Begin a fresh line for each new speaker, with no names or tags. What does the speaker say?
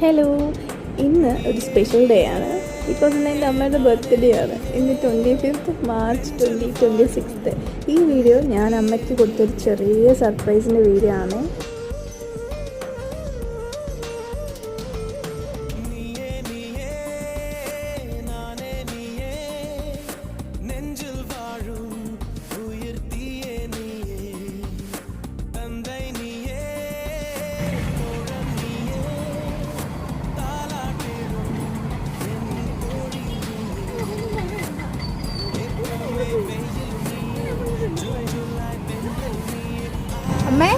Hello, ഇന്ന് ഒരു special day ആണ്. ബിക്കോസ് ഇന്ന് എൻ്റെ അമ്മയുടെ ബർത്ത്ഡേ ആണ്. ഇന്ന് 25th മാർച്ച് 2026. ഈ വീഡിയോ ഞാൻ അമ്മയ്ക്ക് കൊടുത്തൊരു ചെറിയ സർപ്രൈസിൻ്റെ വീഡിയോ ആണ്. അമ്മേ,